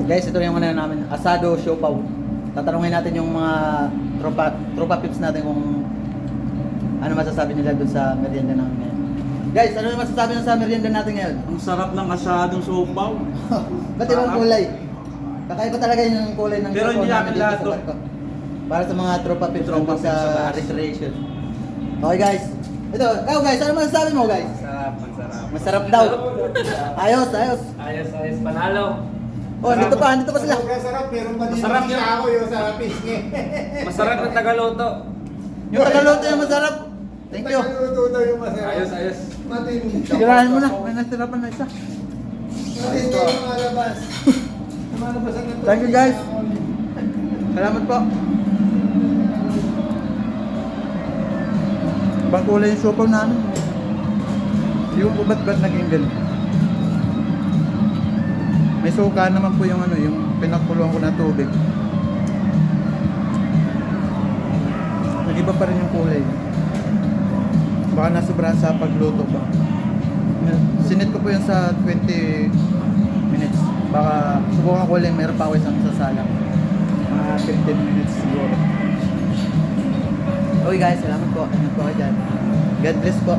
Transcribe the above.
Guys, ito yung ano namin, asado siopaw. Tatanungin natin yung mga tropa pips natin kung ano masasabi nila dun sa merienda namin ngayon. Guys, ano yung masasabi nyo sa merienda natin ngayon? Ang sarap ng asadong sopaw. Ba't ibang kulay? Kakaiba talaga yung kulay ng Pero siopaw hindi namin akin dito lahat sa to. barko. Para sa mga tropa pips Tropa nandun sa pips sa taas. recreation. Okay guys, ito, guys, ano masasabi mo guys? Sarap, ang sarap. Masarap daw. Ayos, ayos. Ayos, ayos, panalo. Oh, dito pa sila. Masarap, pero mali Masarap yung yun. ako yung sa pisngi. Masarap na Tagaloto. Yung tagaluto yung masarap. Thank you. Tagaluto daw yung masarap. Ayos, ayos. Matindi. Sigurahan mo na, may nasirapan na isa. Matindi yung malabas. Lumalabas ang natuloy. Thank you, guys. Salamat po. Ibang kulay yung siopaw namin. Yung ubat-bat naging ganun. May suka naman po yung ano, yung pinakuluan ko na tubig. Nag-iba pa rin yung kulay. Baka nasobrahan sa pagluto pa. Sinit ko po yun sa 20 minutes. Baka subukan ko ulit, mayroon pa ako isang sasalang. Mga 15 minutes siguro. Okay guys, salamat po. Ingat po kayo dyan. God bless po.